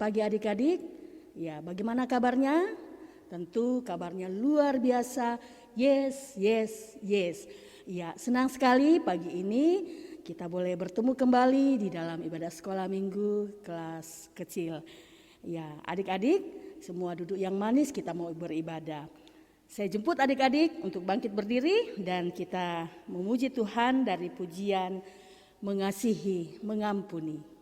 pagi adik-adik. Ya, bagaimana kabarnya? Tentu kabarnya luar biasa. Yes, yes, yes. Ya, senang sekali pagi ini kita boleh bertemu kembali di dalam ibadah sekolah minggu kelas kecil. Ya, adik-adik semua duduk yang manis, kita mau beribadah. Saya jemput adik-adik untuk bangkit berdiri dan kita memuji Tuhan dari pujian Mengasihi, Mengampuni.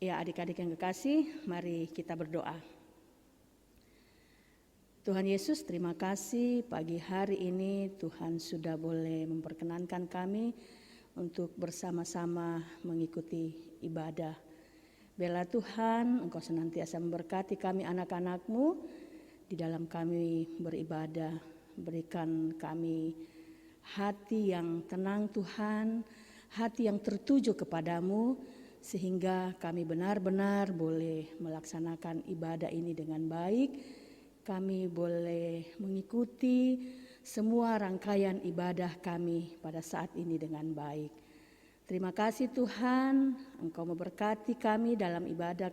Ya, adik-adik yang kekasih, mari kita berdoa. Tuhan Yesus, terima kasih pagi hari ini Tuhan sudah boleh memperkenankan kami untuk bersama-sama mengikuti ibadah. Biarlah Tuhan, Engkau senantiasa memberkati kami anak-anak-Mu di dalam kami beribadah. Berikan kami hati yang tenang Tuhan, hati yang tertuju kepadamu, sehingga kami benar-benar boleh melaksanakan ibadah ini dengan baik. Kami boleh mengikuti semua rangkaian ibadah kami pada saat ini dengan baik. Terima kasih Tuhan, Engkau memberkati kami dalam ibadah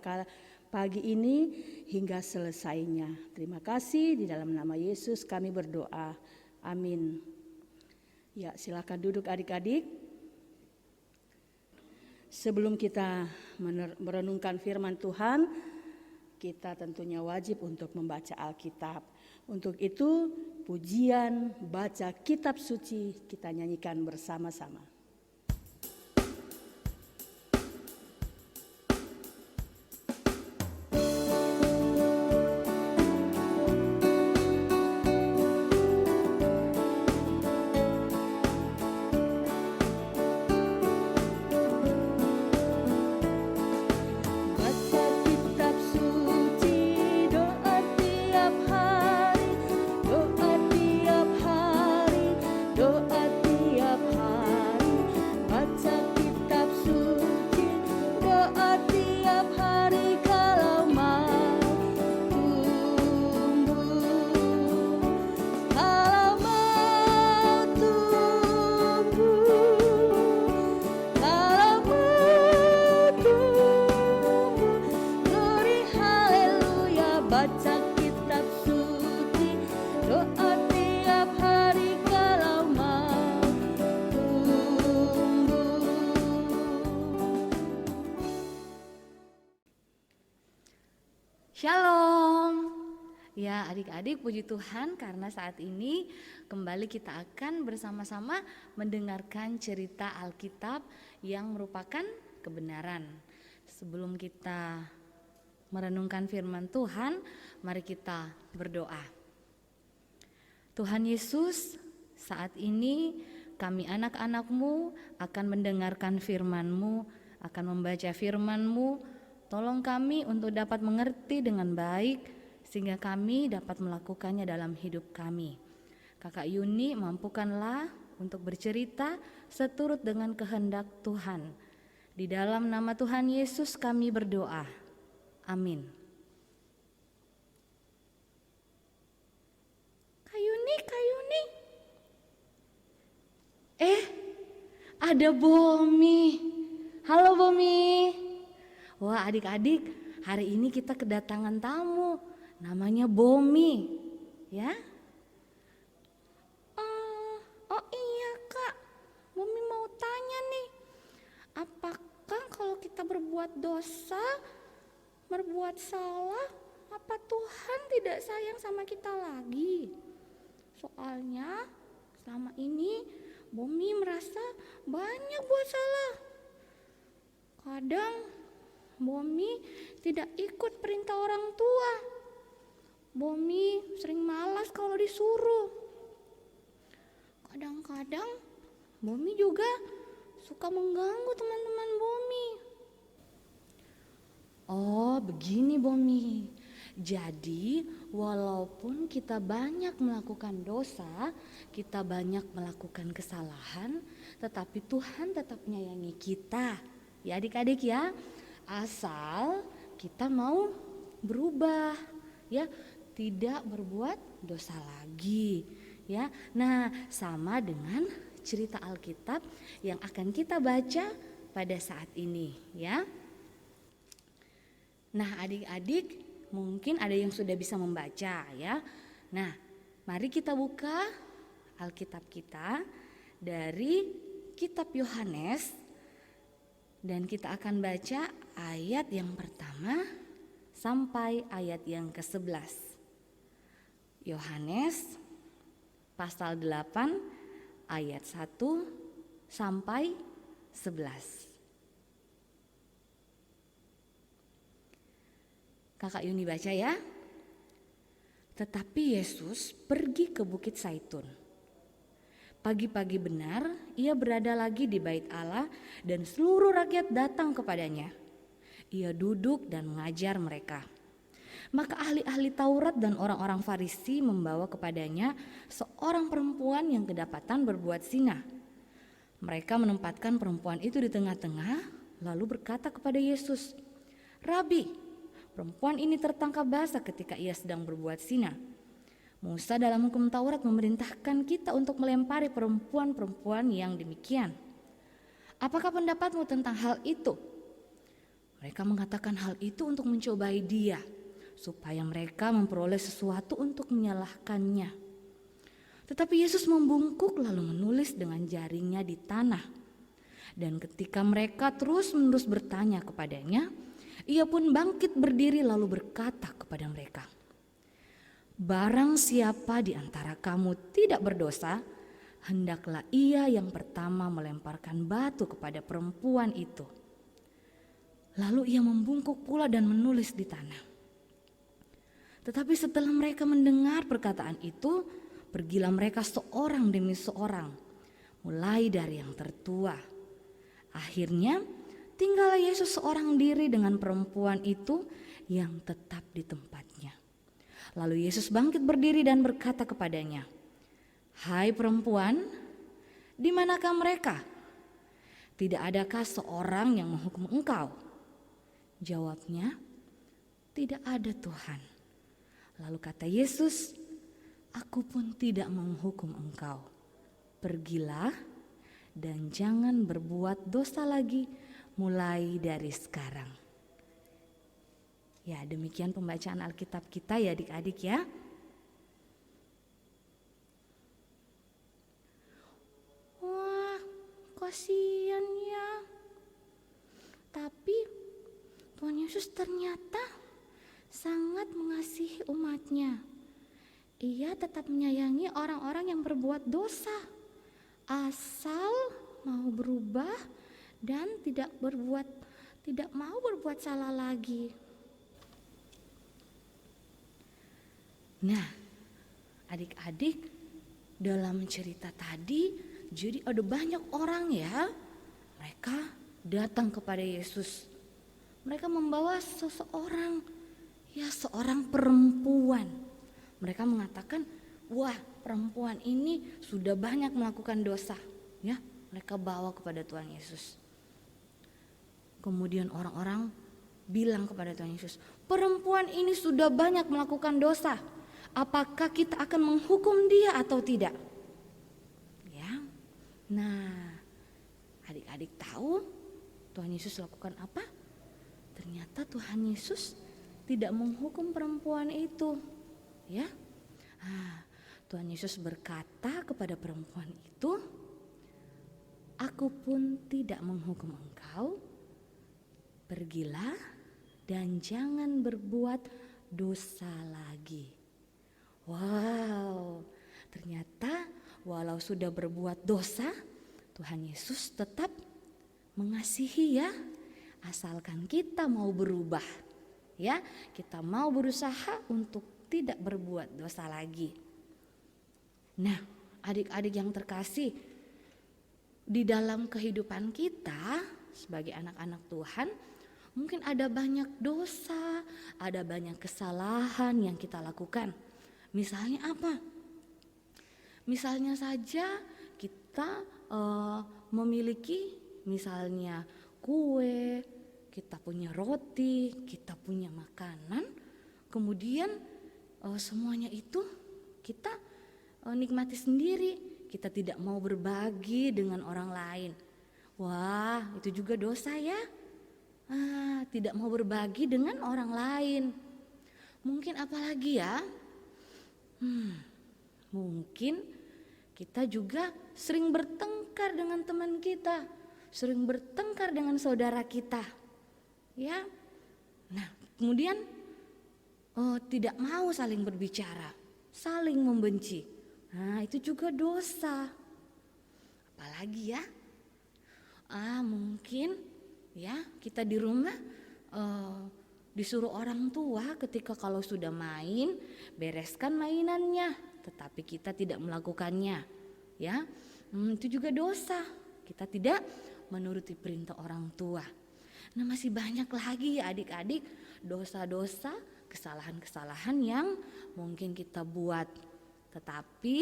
pagi ini hingga selesainya. Terima kasih, di dalam nama Yesus kami berdoa. Amin. Ya, silakan duduk adik-adik. Sebelum kita merenungkan firman Tuhan, kita tentunya wajib untuk membaca Alkitab. Untuk itu, pujian baca kitab suci kita nyanyikan bersama-sama. Shalom. Ya, adik-adik, puji Tuhan karena saat ini kembali kita akan bersama-sama mendengarkan cerita Alkitab yang merupakan kebenaran. Sebelum kita merenungkan firman Tuhan, mari kita berdoa. Tuhan Yesus, saat ini kami anak-anak-Mu akan mendengarkan firman-Mu, akan membaca firman-Mu. Tolong kami untuk dapat mengerti dengan baik sehingga kami dapat melakukannya dalam hidup kami. Kakak Yuni, mampukanlah untuk bercerita seturut dengan kehendak Tuhan. Di dalam nama Tuhan Yesus kami berdoa. Amin. Kayuni. Ada Bomi. Halo Bomi. Wah, adik-adik, hari ini kita kedatangan tamu. Namanya Bomi, ya? Oh iya Kak, Bomi mau tanya nih. Apakah kalau kita berbuat dosa, berbuat salah, apa Tuhan tidak sayang sama kita lagi? Soalnya selama ini Bomi merasa banyak buat salah. Kadang Bomi tidak ikut perintah orang tua. Bomi sering malas kalau disuruh. Kadang-kadang Bomi juga suka mengganggu teman-teman Bomi. Oh, begini Bomi. Jadi, walaupun kita banyak melakukan dosa, kita banyak melakukan kesalahan, tetapi Tuhan tetap menyayangi kita. Ya adik-adik ya, asal kita mau berubah, ya, tidak berbuat dosa lagi, ya. Nah, sama dengan cerita Alkitab yang akan kita baca pada saat ini, ya. Nah, adik-adik mungkin ada yang sudah bisa membaca, ya. Nah, mari kita buka Alkitab kita dari kitab Yohanes dan kita akan baca ayat yang pertama sampai ayat yang ke-11. Yohanes pasal 8 ayat 1 sampai 11. Kakak Yuni baca ya. Tetapi Yesus pergi ke Bukit Zaitun. Pagi-pagi benar ia berada lagi di bait Allah dan seluruh rakyat datang kepadanya. Ia duduk dan mengajar mereka. Maka ahli-ahli Taurat dan orang-orang Farisi membawa kepadanya seorang perempuan yang kedapatan berbuat zina. Mereka menempatkan perempuan itu di tengah-tengah lalu berkata kepada Yesus, "Rabi, perempuan ini tertangkap basah ketika ia sedang berbuat zina. Musa dalam hukum Taurat memerintahkan kita untuk melempari perempuan-perempuan yang demikian. Apakah pendapatmu tentang hal itu?" Mereka mengatakan hal itu untuk mencobai dia, supaya mereka memperoleh sesuatu untuk menyalahkannya. Tetapi Yesus membungkuk lalu menulis dengan jaringnya di tanah. Dan ketika mereka terus-menerus bertanya kepadanya, ia pun bangkit berdiri lalu berkata kepada mereka, "Barang siapa di antara kamu tidak berdosa, hendaklah ia yang pertama melemparkan batu kepada perempuan itu." Lalu ia membungkuk pula dan menulis di tanah. Tetapi setelah mereka mendengar perkataan itu, pergilah mereka seorang demi seorang, mulai dari yang tertua. Akhirnya tinggallah Yesus seorang diri dengan perempuan itu yang tetap di tempatnya. Lalu Yesus bangkit berdiri dan berkata kepadanya, "Hai perempuan, di manakah mereka? Tidak adakah seorang yang menghukum engkau?" Jawabnya, "Tidak ada Tuhan." Lalu kata Yesus, "Aku pun tidak menghukum engkau. Pergilah dan jangan berbuat dosa lagi mulai dari sekarang." Ya, demikian pembacaan Alkitab kita ya adik-adik ya. Wah, kasihan ya. Tapi Tuhan Yesus ternyata sangat mengasihi umatnya. Ia tetap menyayangi orang-orang yang berbuat dosa, asal mau berubah dan tidak mau berbuat salah lagi. Nah, adik-adik, dalam cerita tadi jadi ada banyak orang ya, mereka datang kepada Yesus. Mereka membawa seorang perempuan. Mereka mengatakan, wah, perempuan ini sudah banyak melakukan dosa, ya. Mereka bawa kepada Tuhan Yesus. Kemudian orang-orang bilang kepada Tuhan Yesus, perempuan ini sudah banyak melakukan dosa. Apakah kita akan menghukum dia atau tidak? Ya. Nah, adik-adik tahu Tuhan Yesus lakukan apa? Ternyata Tuhan Yesus tidak menghukum perempuan itu, ya. Tuhan Yesus berkata kepada perempuan itu, aku pun tidak menghukum engkau, pergilah dan jangan berbuat dosa lagi. Wow, ternyata walau sudah berbuat dosa, Tuhan Yesus tetap mengasihi, ya, asalkan kita mau berubah, ya, kita mau berusaha untuk tidak berbuat dosa lagi. Nah, adik-adik yang terkasih, di dalam kehidupan kita sebagai anak-anak Tuhan, mungkin ada banyak dosa, ada banyak kesalahan yang kita lakukan. Misalnya apa? Misalnya saja kita memiliki misalnya kue, kita punya roti, kita punya makanan, kemudian semuanya itu kita nikmati sendiri, kita tidak mau berbagi dengan orang lain. Wah, itu juga dosa, ya. Tidak mau berbagi dengan orang lain. Mungkin apalagi, ya? Mungkin kita juga sering bertengkar dengan teman kita, sering bertengkar dengan saudara kita, ya. Nah, kemudian tidak mau saling berbicara, saling membenci. Nah, itu juga dosa. Apalagi, ya? Mungkin, ya, kita di rumah disuruh orang tua ketika kalau sudah main, bereskan mainannya, tetapi kita tidak melakukannya, ya. Itu juga dosa. Kita tidak menuruti perintah orang tua. Nah, masih banyak lagi, ya, adik-adik, dosa-dosa, kesalahan-kesalahan yang mungkin kita buat. Tetapi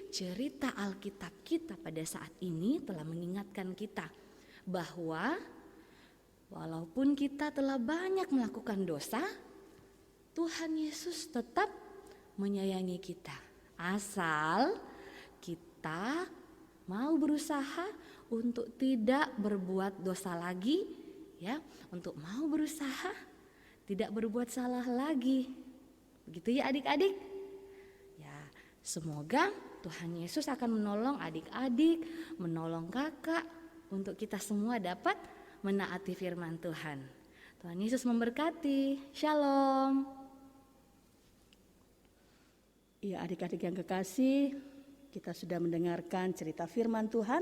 cerita Alkitab kita pada saat ini telah mengingatkan kita bahwa walaupun kita telah banyak melakukan dosa, Tuhan Yesus tetap menyayangi kita. Asal kita mau berusaha untuk tidak berbuat dosa lagi, ya, untuk mau berusaha tidak berbuat salah lagi. Begitu, ya, adik-adik. Ya, semoga Tuhan Yesus akan menolong adik-adik, menolong kakak, untuk kita semua dapat menaati firman Tuhan. Tuhan Yesus memberkati. Shalom. Ya, adik-adik yang kekasih, kita sudah mendengarkan cerita firman Tuhan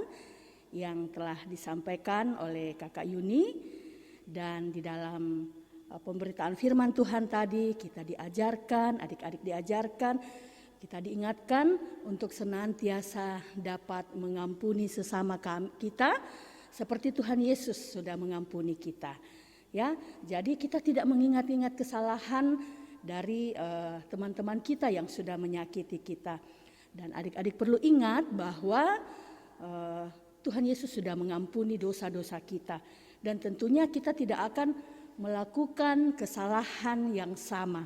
yang telah disampaikan oleh Kakak Yuni. Dan di dalam pemberitaan firman Tuhan tadi kita diajarkan, adik-adik diajarkan, kita diingatkan untuk senantiasa dapat mengampuni sesama kita seperti Tuhan Yesus sudah mengampuni kita. Ya, jadi kita tidak mengingat-ingat kesalahan dari teman-teman kita yang sudah menyakiti kita. Dan adik-adik perlu ingat bahwa Tuhan Yesus sudah mengampuni dosa-dosa kita. Dan tentunya kita tidak akan melakukan kesalahan yang sama.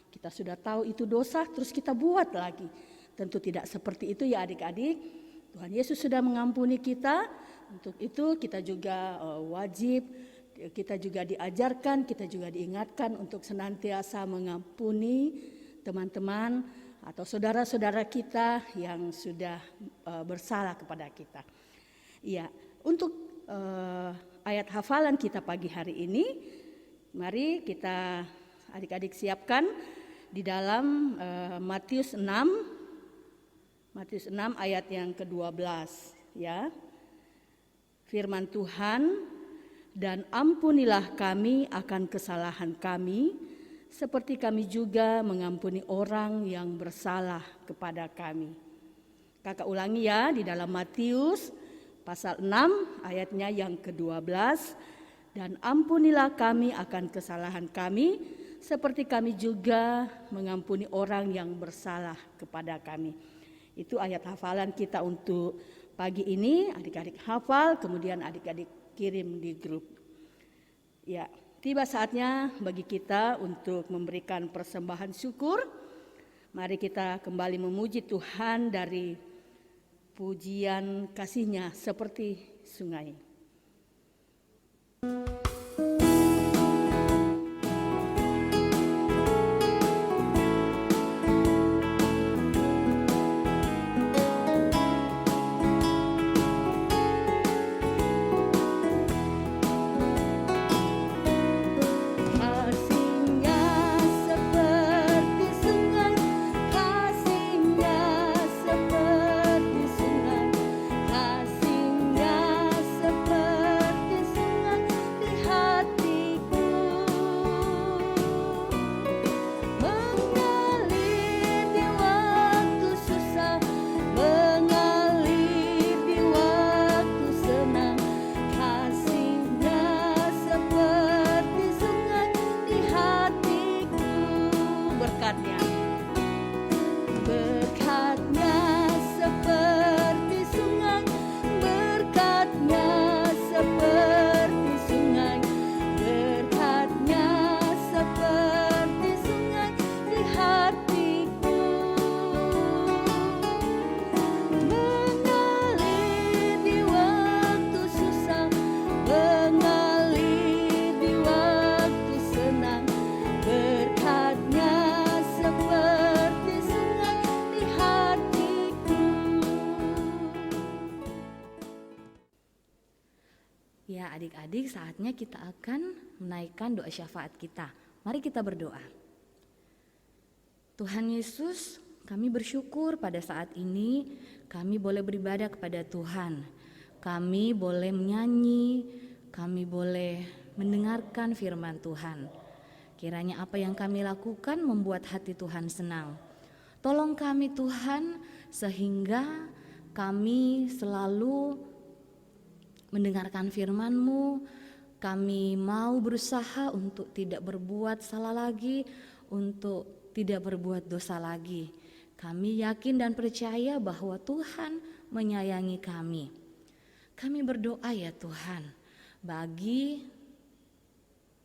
Kita sudah tahu itu dosa, terus kita buat lagi. Tentu tidak seperti itu, ya adik-adik. Tuhan Yesus sudah mengampuni kita. Untuk itu kita juga wajib, kita juga diajarkan, kita juga diingatkan untuk senantiasa mengampuni teman-teman atau saudara-saudara kita yang sudah bersalah kepada kita. Ya, untuk ayat hafalan kita pagi hari ini, mari kita adik-adik siapkan di dalam Matius 6 ayat yang ke-12, ya. Firman Tuhan, dan ampunilah kami akan kesalahan kami, seperti kami juga mengampuni orang yang bersalah kepada kami. Kakak ulangi, ya, di dalam Matius pasal 6 ayatnya yang ke-12. Dan ampunilah kami akan kesalahan kami, seperti kami juga mengampuni orang yang bersalah kepada kami. Itu ayat hafalan kita untuk pagi ini. Adik-adik hafal, kemudian adik-adik kirim di grup. Ya, tiba saatnya bagi kita untuk memberikan persembahan syukur. Mari kita kembali memuji Tuhan dari pujian kasih-Nya seperti sungai. Ya, adik-adik, saatnya kita akan menaikkan doa syafaat kita. Mari kita berdoa. Tuhan Yesus, kami bersyukur pada saat ini kami boleh beribadah kepada Tuhan. Kami boleh menyanyi, kami boleh mendengarkan firman Tuhan. Kiranya apa yang kami lakukan membuat hati Tuhan senang. Tolong kami Tuhan, sehingga kami selalu mendengarkan firman-Mu. Kami mau berusaha untuk tidak berbuat salah lagi, untuk tidak berbuat dosa lagi. Kami yakin dan percaya bahwa Tuhan menyayangi kami. Kami berdoa ya Tuhan, bagi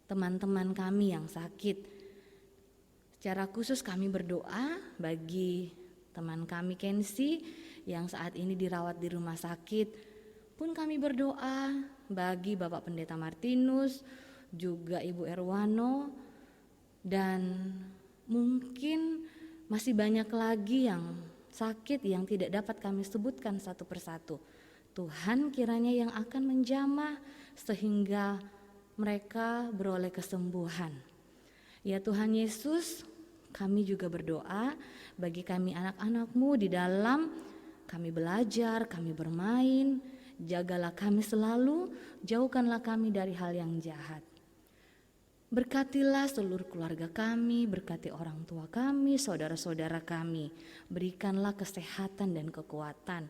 teman-teman kami yang sakit. Secara khusus kami berdoa bagi teman kami Kensi yang saat ini dirawat di rumah sakit. Pun kami berdoa bagi Bapak Pendeta Martinus, juga Ibu Erwano, dan mungkin masih banyak lagi yang sakit yang tidak dapat kami sebutkan satu persatu. Tuhan kiranya yang akan menjamah sehingga mereka beroleh kesembuhan. Ya Tuhan Yesus, kami juga berdoa bagi kami anak-anak-Mu di dalam kami belajar, kami bermain. Jagalah kami selalu, jauhkanlah kami dari hal yang jahat. Berkatilah seluruh keluarga kami, berkati orang tua kami, saudara-saudara kami. Berikanlah kesehatan dan kekuatan.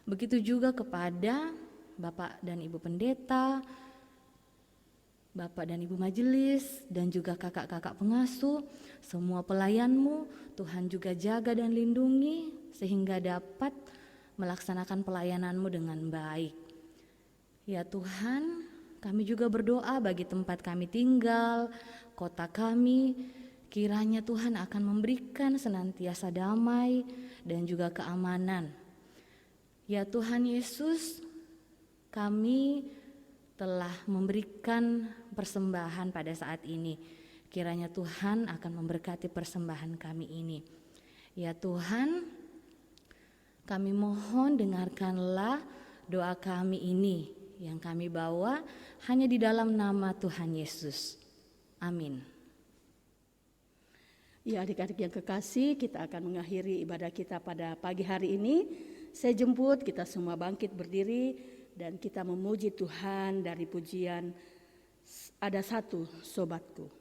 Begitu juga kepada Bapak dan Ibu Pendeta, Bapak dan Ibu Majelis, dan juga kakak-kakak pengasuh, semua pelayan-Mu, Tuhan juga jaga dan lindungi sehingga dapat melaksanakan pelayanan-Mu dengan baik. Ya Tuhan, kami juga berdoa bagi tempat kami tinggal, kota kami, kiranya Tuhan akan memberikan senantiasa damai dan juga keamanan. Ya Tuhan Yesus, kami telah memberikan persembahan pada saat ini. Kiranya Tuhan akan memberkati persembahan kami ini. Ya Tuhan, kami mohon dengarkanlah doa kami ini yang kami bawa hanya di dalam nama Tuhan Yesus. Amin. Ya adik-adik yang kekasih, kita akan mengakhiri ibadah kita pada pagi hari ini. Saya jemput kita semua bangkit berdiri dan kita memuji Tuhan dari pujian Ada Satu Sobatku.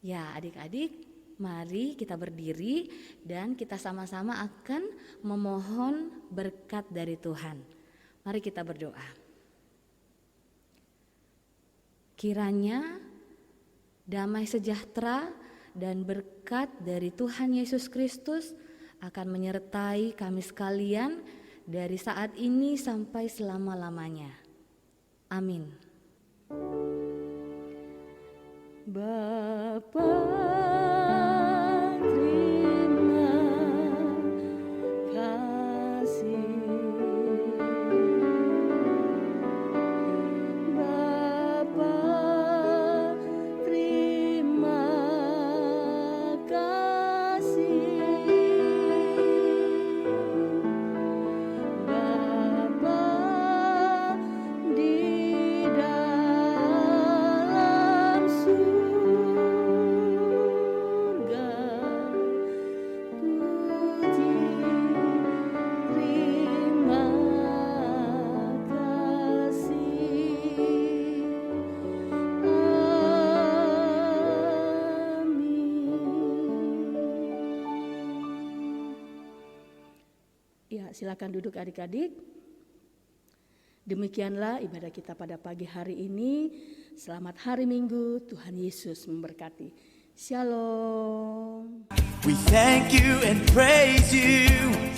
Ya, adik-adik, mari kita berdiri dan kita sama-sama akan memohon berkat dari Tuhan. Mari kita berdoa. Kiranya damai sejahtera dan berkat dari Tuhan Yesus Kristus akan menyertai kami sekalian dari saat ini sampai selama-lamanya. Amin. Bapa, terima kasih. Bapa, terima kasih. Bapa di dalam surga, puji terima kasih. Amin. Ya, silakan duduk adik-adik. Demikianlah ibadah kita pada pagi hari ini. Selamat hari Minggu, Tuhan Yesus memberkati. Shalom. We thank you and praise you.